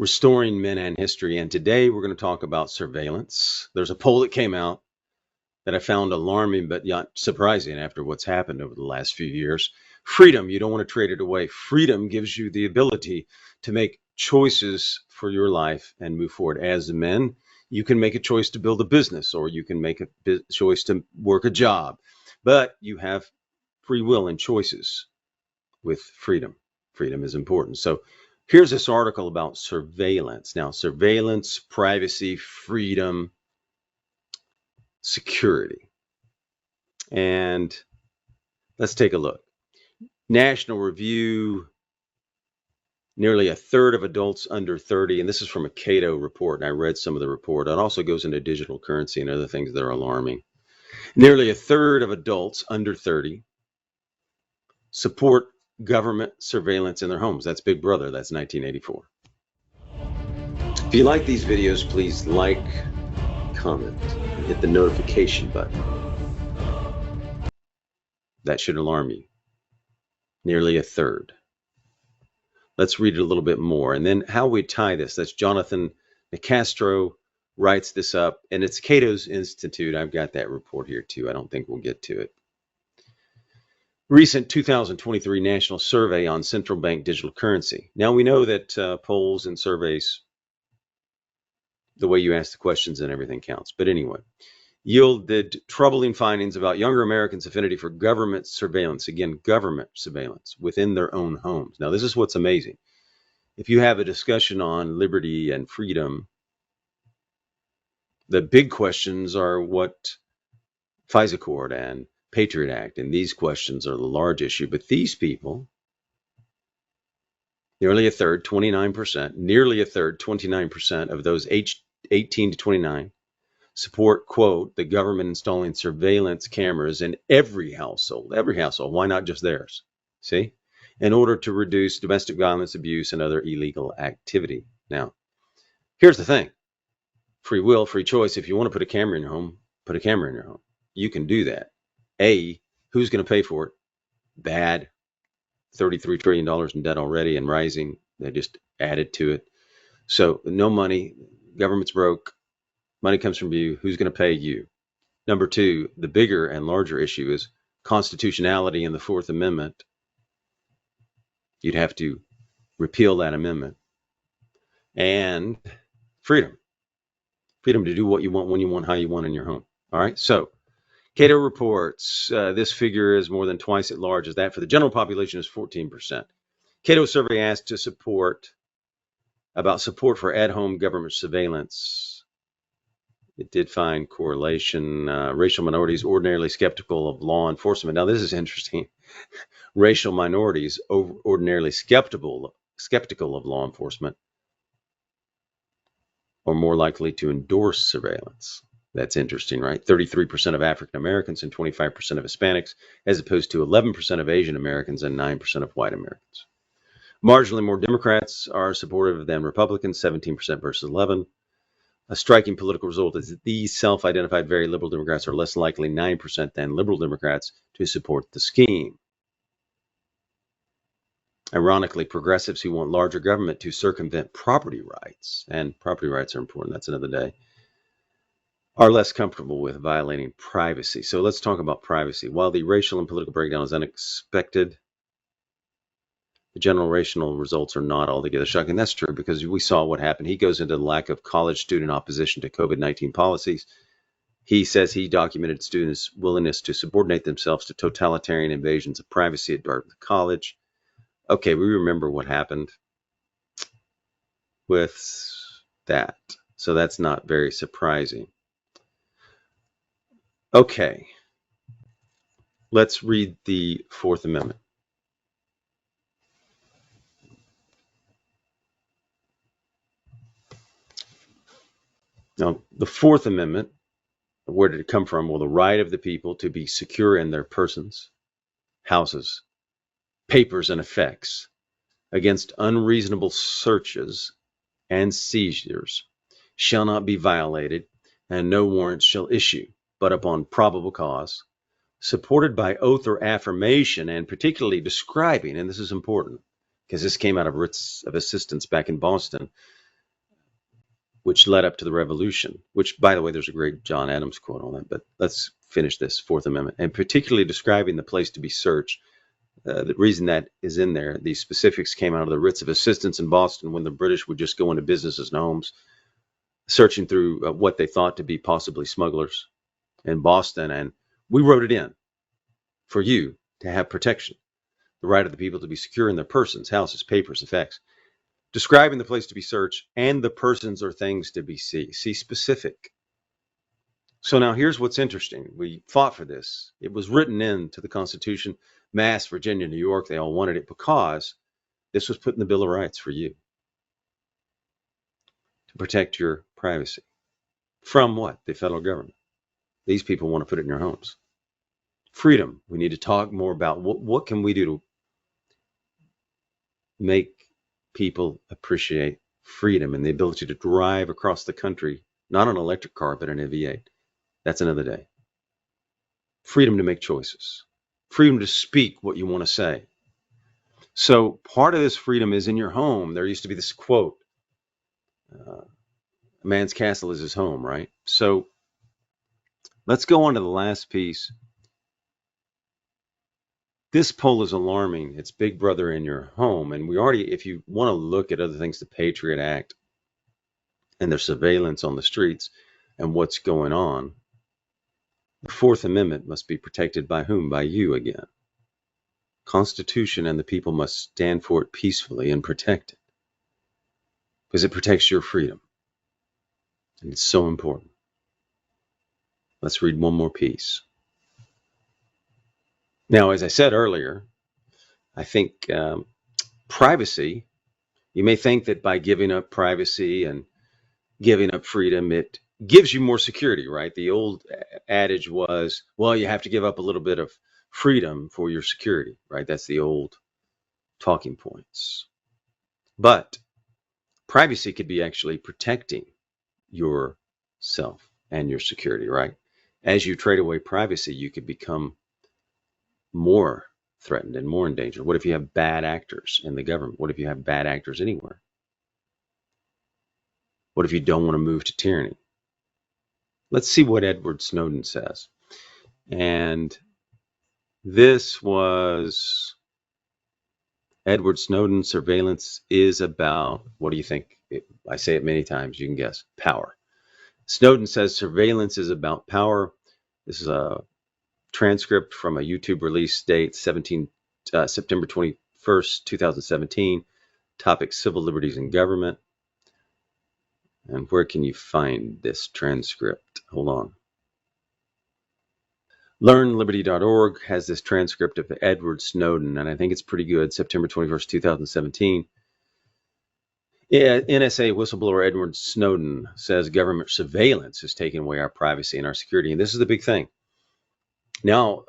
Restoring Men and History. And today we're going to talk about surveillance. There's a poll that came out that I found alarming but not surprising after what's happened over the last few years. Freedom, you don't want to trade it away. Freedom gives you the ability to make choices for your life and move forward. As men, you can make a choice to build a business, or you can make a choice to work a job, but you have free will and choices with freedom. Freedom is important. So here's this article about surveillance. Now, surveillance, privacy, freedom, security. And let's take a look. National Review, nearly a third of adults under 30, and this is from a Cato report, and I read some of the report. It also goes into digital currency and other things that are alarming. Nearly a third of adults under 30 support government surveillance in their homes. That's Big Brother. That's 1984. If you like these videos, please like, comment, and hit the notification button. That should alarm you. Nearly a third. Let's read it a little bit more. And then how we tie this. That's Jonathan Nicastro writes this up, and it's Cato's Institute. I've got that report here too. I don't think we'll get to it. Recent 2023 National Survey on Central Bank Digital Currency. Now we know that polls and surveys, the way you ask the questions and everything counts. But anyway, yielded troubling findings about younger Americans' affinity for government surveillance. Again, government surveillance within their own homes. Now, this is what's amazing. If you have a discussion on liberty and freedom, the big questions are what FISA Court and Patriot Act, and these questions are the large issue. But these people, nearly a third, 29%, nearly a third, 29% of those aged 18 to 29, support, quote, the government installing surveillance cameras in every household. Every household. Why not just theirs? See? In order to reduce domestic violence, abuse, and other illegal activity. Now, here's the thing. Free will, free choice. If you want to put a camera in your home, put a camera in your home. You can do that. Who's going to pay for it? Bad. $33 trillion in debt already and rising. They just added to it. So no money. Government's broke. Money comes from you. Who's going to pay you? Number two, the bigger and larger issue is constitutionality in the Fourth Amendment. You'd have to repeal that amendment. And freedom. Freedom to do what you want, when you want, how you want in your home. All right. So Cato reports this figure is more than twice as large as that for the general population is 14%. Cato survey asked to support for at-home government surveillance. It did find correlation. Racial minorities ordinarily skeptical of law enforcement. Now, this is interesting. Racial minorities ordinarily skeptical of law enforcement are more likely to endorse surveillance. That's interesting, right? 33% of African Americans and 25% of Hispanics, as opposed to 11% of Asian Americans and 9% of white Americans. Marginally more Democrats are supportive than Republicans, 17% versus 11%. A striking political result is that these self-identified very liberal Democrats are less likely, 9%, than liberal Democrats to support the scheme. Ironically, progressives who want larger government to circumvent property rights, and property rights are important, that's another day, are less comfortable with violating privacy. So let's talk about privacy. While the racial and political breakdown is unexpected, the general racial results are not altogether shocking. That's true because we saw what happened. He goes into the lack of college student opposition to COVID-19 policies. He says he documented students' willingness to subordinate themselves to totalitarian invasions of privacy at Dartmouth College. Okay, we remember what happened with that. So that's not very surprising. Okay, let's read the Fourth Amendment. Now, the Fourth Amendment, where did it come from? Well, the right of the people to be secure in their persons, houses, papers, and effects against unreasonable searches and seizures shall not be violated, and no warrant shall issue, but upon probable cause, supported by oath or affirmation, and particularly describing, and this is important, because this came out of writs of assistance back in Boston, which led up to the revolution, which, by the way, there's a great John Adams quote on that, but let's finish this Fourth Amendment, and particularly describing the place to be searched. The reason that is in there, these specifics came out of the writs of assistance in Boston when the British would just go into businesses and homes, searching through what they thought to be possibly smugglers in Boston. And we wrote it in for you to have protection, the right of the people to be secure in their persons, houses, papers, effects, describing the place to be searched and the persons or things to be seized. See specific. So now here's what's interesting. We fought for this. It was written into the Constitution. Mass, Virginia, New York, they all wanted it because this was put in the Bill of Rights for you to protect your privacy. From what? The federal government. These people want to put it in your homes. Freedom. We need to talk more about what can we do to make people appreciate freedom and the ability to drive across the country, not an electric car, but an V8. That's another day. Freedom to make choices. Freedom to speak what you want to say. So part of this freedom is in your home. There used to be this quote, a man's castle is his home, right? So let's go on to the last piece. This poll is alarming. It's Big Brother in your home. And we already, if you want to look at other things, the Patriot Act and their surveillance on the streets and what's going on, the Fourth Amendment must be protected by whom? By you again. Constitution and the people must stand for it peacefully and protect it because it protects your freedom. And it's so important. Let's read one more piece. Now, as I said earlier, I think privacy, you may think that by giving up privacy and giving up freedom, it gives you more security, right? The old adage was, well, you have to give up a little bit of freedom for your security, right? That's the old talking points. But privacy could be actually protecting yourself and your security, right? As you trade away privacy, you could become more threatened and more in danger. What if you have bad actors in the government? What if you have bad actors anywhere? What if you don't want to move to tyranny? Let's see what Edward Snowden says. And this was Edward Snowden. Surveillance is about, what do you think? I say it many times, you can guess, power. Snowden says surveillance is about power. This is a transcript from a YouTube release date, September 21st, 2017. Topic, civil liberties and government. And where can you find this transcript? Hold on. LearnLiberty.org has this transcript of Edward Snowden, and I think it's pretty good, September 21st, 2017. NSA whistleblower Edward Snowden says government surveillance is taking away our privacy and our security. And this is the big thing. Now,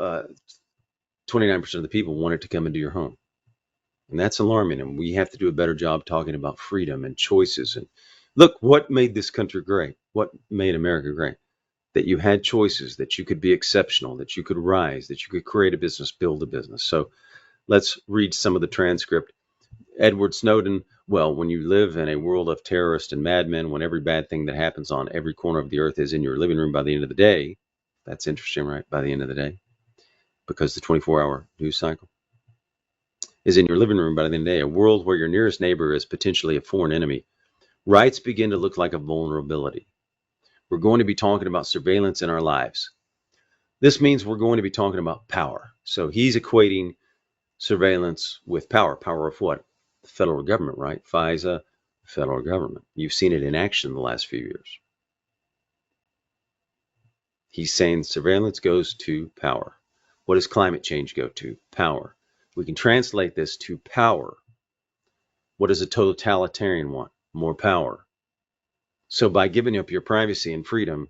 29% of the people want it to come into your home. And that's alarming. And we have to do a better job talking about freedom and choices. And look, what made this country great? What made America great? That you had choices, that you could be exceptional, that you could rise, that you could create a business, build a business. So let's read some of the transcript. Edward Snowden, well, when you live in a world of terrorists and madmen, when every bad thing that happens on every corner of the earth is in your living room by the end of the day, that's interesting, right? By the end of the day, because the 24-hour news cycle is in your living room by the end of the day, a world where your nearest neighbor is potentially a foreign enemy, rights begin to look like a vulnerability. We're going to be talking about surveillance in our lives. This means we're going to be talking about power. So he's equating surveillance with power. Power of what? The federal government, right? FISA, federal government. You've seen it in action in the last few years. He's saying surveillance goes to power. What does climate change go to? Power. We can translate this to power. What does a totalitarian want? More power. So by giving up your privacy and freedom,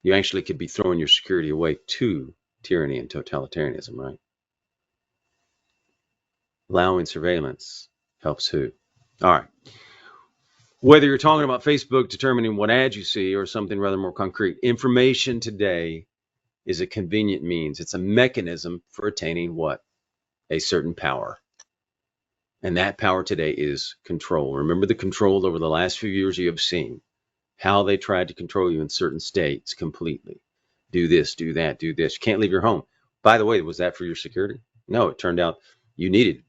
you actually could be throwing your security away to tyranny and totalitarianism, right? Allowing surveillance helps who? All right. Whether you're talking about Facebook determining what ads you see or something rather more concrete, information today is a convenient means. It's a mechanism for attaining what? A certain power. And that power today is control. Remember the control over the last few years you have seen, how they tried to control you in certain states completely. Do this, do that, do this. You can't leave your home. By the way, was that for your security? No, it turned out you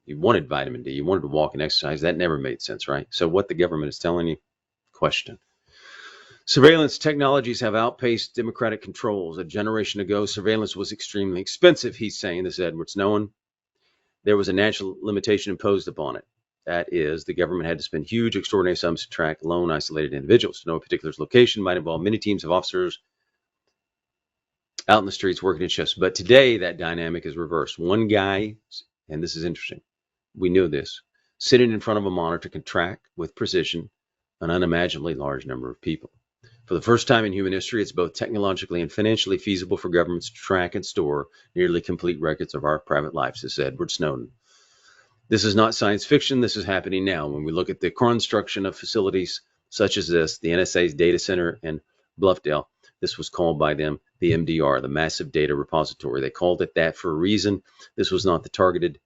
wanted vitamin D. You wanted to walk and exercise. That never made sense, right? So what the government is telling you, question. Surveillance technologies have outpaced democratic controls. A generation ago, surveillance was extremely expensive, he's saying, this is Edward Snowden. There was a natural limitation imposed upon it. That is, the government had to spend huge, extraordinary sums to track lone, isolated individuals. To know a particular location might involve many teams of officers out in the streets working in shifts. But today, that dynamic is reversed. One guy, and this is interesting, we knew this, sitting in front of a monitor can track with precision an unimaginably large number of people. For the first time in human history, it's both technologically and financially feasible for governments to track and store nearly complete records of our private lives, says Edward Snowden. This is not science fiction. This is happening now. When we look at the construction of facilities such as this, the NSA's data center in Bluffdale, this was called by them the MDR, the Massive Data Repository. They called it that for a reason. This was not the targeted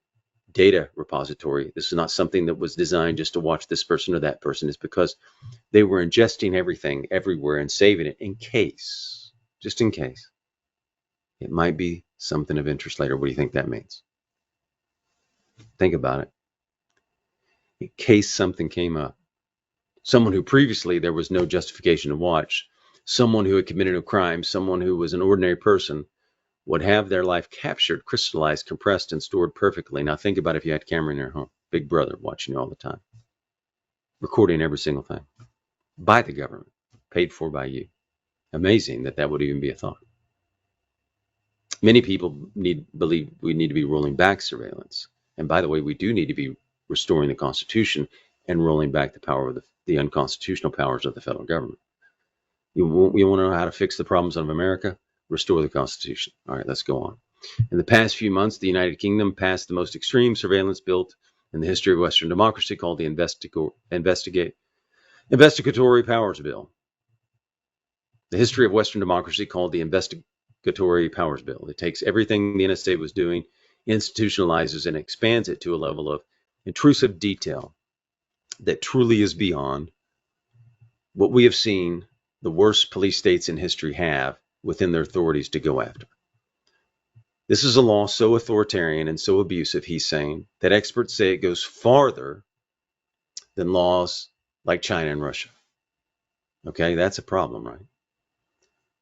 data repository. This is not something that was designed just to watch this person or that person. It's because they were ingesting everything everywhere and saving it in case, just in case, it might be something of interest later. What do you think that means? Think about it. In case something came up. Someone who previously there was no justification to watch, someone who had committed a crime, someone who was an ordinary person would have their life captured, crystallized, compressed, and stored perfectly. Now think about if you had a camera in your home, Big Brother watching you all the time, recording every single thing, by the government, paid for by you. Amazing that that would even be a thought. Many people believe we need to be rolling back surveillance. And by the way, we do need to be restoring the Constitution and rolling back the power of the unconstitutional powers of the federal government. You want to know how to fix the problems of America? Restore the Constitution. All right, let's go on. In the past few months, the United Kingdom passed the most extreme surveillance bill in the history of Western democracy, called the Investigatory Powers Bill. The history of Western democracy, called the Investigatory Powers Bill. It takes everything the NSA was doing, institutionalizes, and expands it to a level of intrusive detail that truly is beyond what we have seen the worst police states in history have within their authorities to go after. This is a law so authoritarian and so abusive, he's saying, that experts say it goes farther than laws like China and Russia. Okay, that's a problem, right?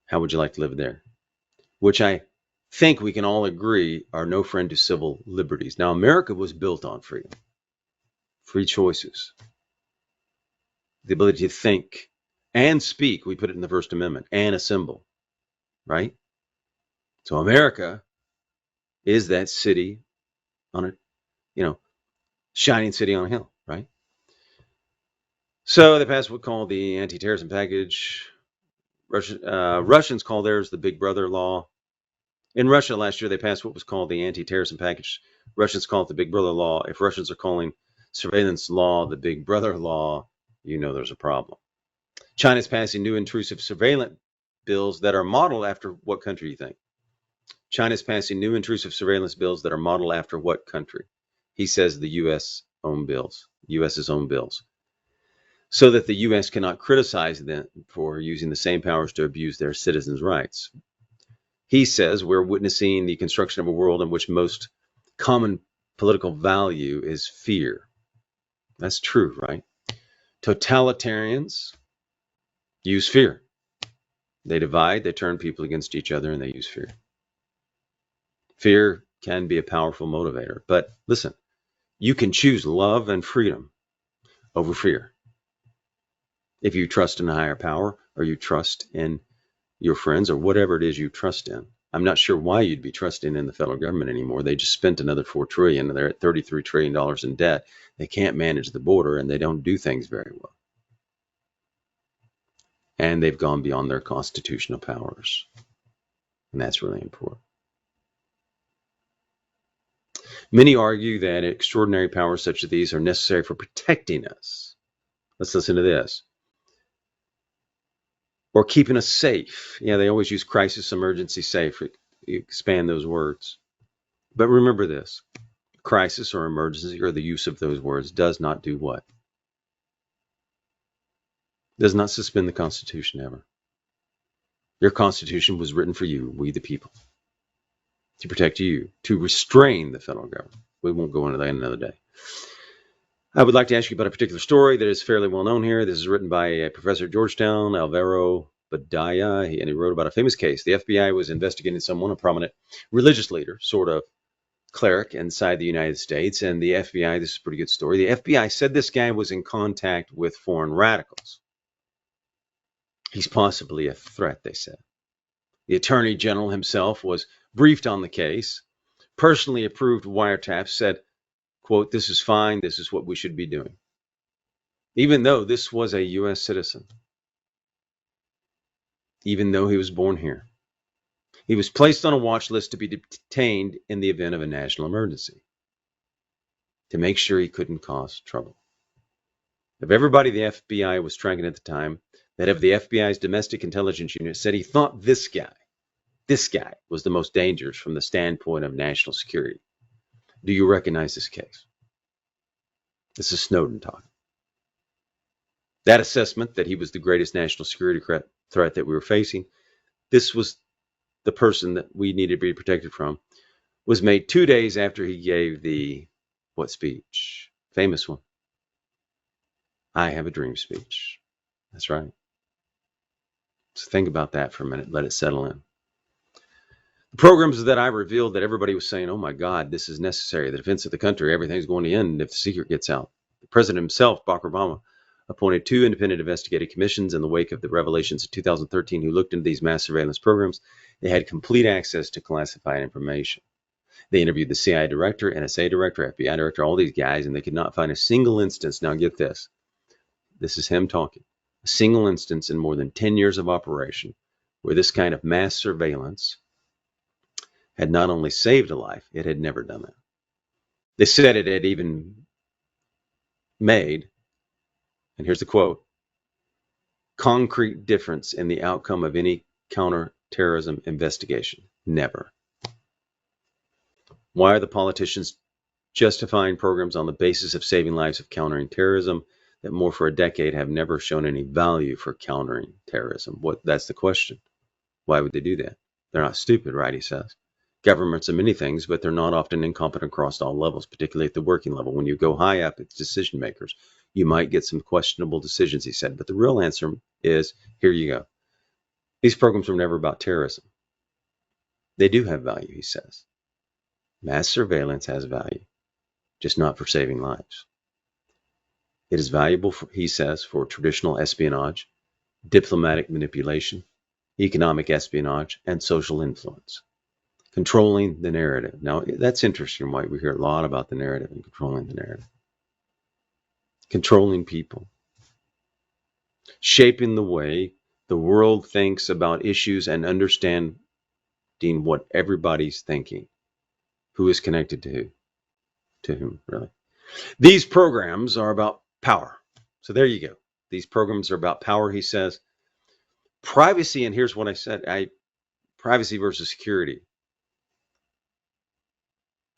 How would you like to live there? Which I think we can all agree are no friend to civil liberties. Now, America was built on freedom, free choices, the ability to think and speak. We put it in the First Amendment, and assemble, right? So America is that city on a, shining city on a hill, right? So they passed what's called the anti-terrorism package. Russians call theirs the Big Brother law. In Russia last year, they passed what was called the anti-terrorism package. Russians call it the Big Brother law. If Russians are calling surveillance law the Big Brother law, there's a problem. China's passing new intrusive surveillance bills that are modeled after what country, you think? China's passing new intrusive surveillance bills that are modeled after what country? He says the U.S.'s own bills, so that the U.S. cannot criticize them for using the same powers to abuse their citizens' rights. He says we're witnessing the construction of a world in which most common political value is fear. That's true, right? Totalitarians use fear. They divide, they turn people against each other, and they use fear. Fear can be a powerful motivator. But listen, you can choose love and freedom over fear. If you trust in a higher power, or you trust in your friends, or whatever it is you trust in. I'm not sure why you'd be trusting in the federal government anymore. They just spent another $4 trillion. They're at $33 trillion in debt. They can't manage the border, and they don't do things very well. And they've gone beyond their constitutional powers. And that's really important. Many argue that extraordinary powers such as these are necessary for protecting us. Let's listen to this. Or keeping us safe. Yeah, they always use crisis, emergency, safe. You expand those words. But remember this. crisis or emergency, or the use of those words, does not do what? Does not suspend the Constitution ever. Your Constitution was written for you, we the people, to protect you, to restrain the federal government. We won't go into that another day. I would like to ask you about a particular story that is fairly well known here. This is written by a professor at Georgetown, Alvaro Badaya, and he wrote about a famous case. The FBI was investigating someone, a prominent religious leader, sort of cleric inside the United States, and the FBI, this is a pretty good story, the FBI said this guy was in contact with foreign radicals. He's possibly a threat, they said. The Attorney General himself was briefed on the case, personally approved wiretaps, said, quote, this is fine, this is what we should be doing. Even though this was a U.S. citizen, even though he was born here, he was placed on a watch list to be detained in the event of a national emergency to make sure he couldn't cause trouble. Of everybody the FBI was tracking at the time, that of the FBI's domestic intelligence unit said he thought this guy was the most dangerous from the standpoint of national security. Do you recognize this case? This is Snowden talking. That assessment that he was the greatest national security threat that we were facing, this was the person that we needed to be protected from, was made 2 days after he gave the, what speech? Famous one. I have a dream speech. That's right. So think about that for a minute. Let it settle in. The programs that I revealed that everybody was saying, oh my God, this is necessary. The defense of the country, everything's going to end if the secret gets out. The president himself, Barack Obama, appointed 2 independent investigative commissions in the wake of the revelations of 2013 who looked into these mass surveillance programs. They had complete access to classified information. They interviewed the CIA director, NSA director, FBI director, all these guys, and they could not find a single instance. Now get this. This is him talking. A single instance in more than 10 years of operation where this kind of mass surveillance had not only saved a life, it had never done that. They said it had even made, and here's the quote, concrete difference in the outcome of any counterterrorism investigation. Never. Why are the politicians justifying programs on the basis of saving lives of countering terrorism that more for a decade have never shown any value for countering terrorism? That's the question. Why would they do that? They're not stupid, right, he says. Governments are many things, but they're not often incompetent across all levels, particularly at the working level. When you go high up, it's decision makers. You might get some questionable decisions, he said. But the real answer is, here you go. These programs were never about terrorism. They do have value, he says. Mass surveillance has value, just not for saving lives. It is valuable, he says, for traditional espionage, diplomatic manipulation, economic espionage, and social influence. Controlling the narrative. Now, that's interesting, right? We hear a lot about the narrative and controlling the narrative. Controlling people. Shaping the way the world thinks about issues and understanding what everybody's thinking. Who is connected to who? To whom, really? These programs are about power. So there you go. These programs are about power, he says. Privacy, and here's what I said. Privacy versus security.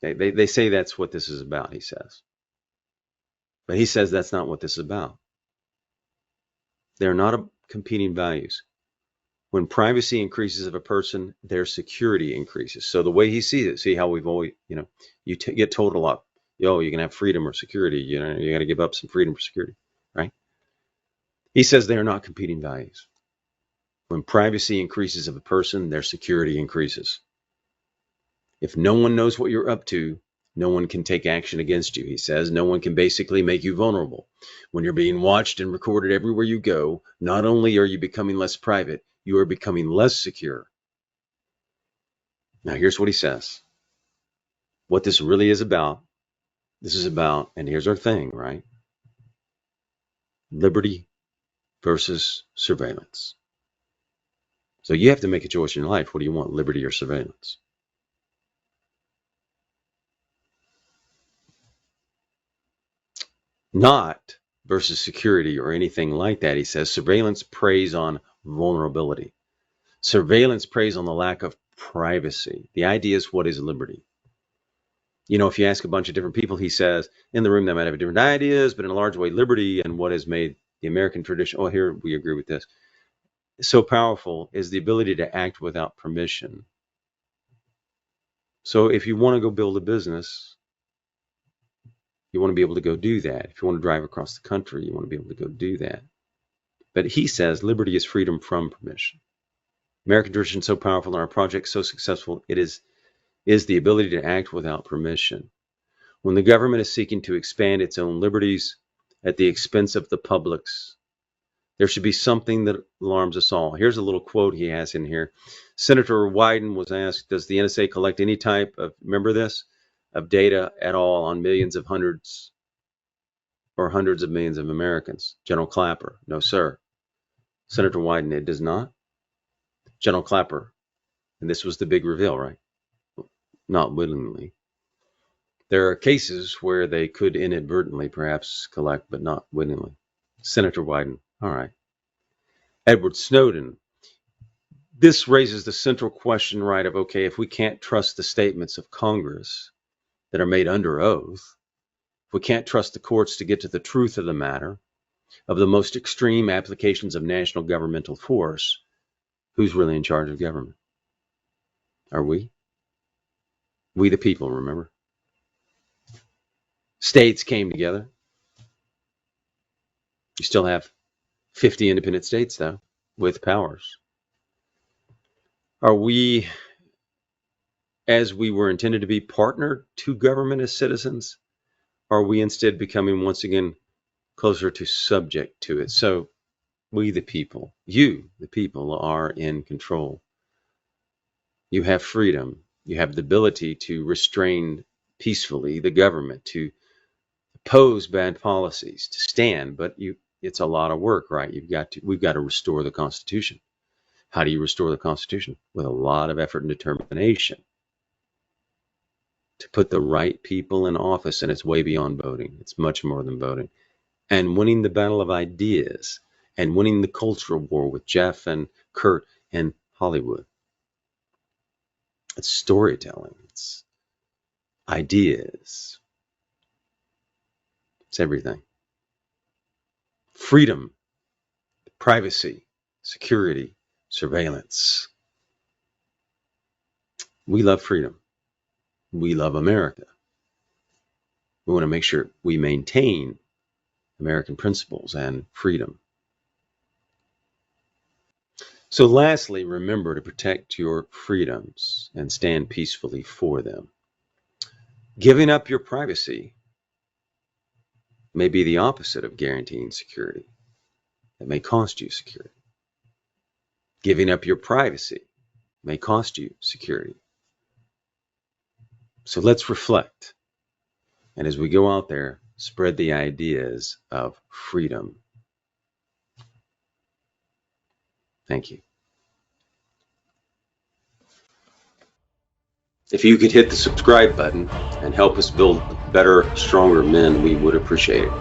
They say that's what this is about, he says. But he says that's not what this is about. They're not competing values. When privacy increases of a person, their security increases. So the way he sees it, see how we've always, you get told a lot, you can have freedom or security, you got to give up some freedom for security, right? He says they are not competing values. When privacy increases of a person, their security increases. If no one knows what you're up to, no one can take action against you, he says. No one can basically make you vulnerable. When you're being watched and recorded everywhere you go, not only are you becoming less private, you are becoming less secure. Now, here's what he says. What this really is about, and here's our thing, right? Liberty versus surveillance. So you have to make a choice in your life. What do you want, liberty or surveillance? Not versus security or anything like that, he says. Surveillance preys on vulnerability. Surveillance preys on the lack of privacy. The idea is, what is liberty? You know, if you ask a bunch of different people, he says, in the room they might have different ideas, but in a large way, liberty and what has made the American tradition, oh, here we agree with this, so powerful is the ability to act without permission. So if you want to go build a business, you want to be able to go do that. If you want to drive across the country, you want to be able to go do that. But he says liberty is freedom from permission. American tradition so powerful and our project so successful, it is the ability to act without permission. When the government is seeking to expand its own liberties at the expense of the public's, there should be something that alarms us all. Here's a little quote he has in here. Senator Wyden was asked, does the NSA collect any type of, remember this, of data at all on millions of hundreds or hundreds of millions of Americans? General Clapper, no, sir. Senator Wyden, it does not. General Clapper, and this was the big reveal, right? Not willingly. There are cases where they could inadvertently perhaps collect, but not willingly. Senator Wyden, all right. Edward Snowden, this raises the central question, right, of, okay, if we can't trust the statements of Congress that are made under oath, if we can't trust the courts to get to the truth of the matter, of the most extreme applications of national governmental force, who's really in charge of government? Are we? We the people, remember? States came together. You still have 50 independent states, though, with powers. Are we, as we were intended to be, partnered to government as citizens? Or are we instead becoming, once again, closer to subject to it? So we the people, you the people, are in control. You have freedom. You have the ability to restrain peacefully the government, to oppose bad policies, to stand, but it's a lot of work, right? We've got to restore the Constitution. How do you restore the Constitution? With a lot of effort and determination to put the right people in office, and it's way beyond voting. It's much more than voting. And winning the battle of ideas and winning the cultural war with Jeff and Kurt and Hollywood. It's storytelling. It's ideas. It's everything. Freedom, privacy, security, surveillance. We love freedom. We love America. We want to make sure we maintain American principles and freedom. So lastly, remember to protect your freedoms and stand peacefully for them. Giving up your privacy may be the opposite of guaranteeing security. It may cost you security. Giving up your privacy may cost you security. So let's reflect. And as we go out there, spread the ideas of freedom. Thank you. If you could hit the subscribe button and help us build better, stronger men, we would appreciate it.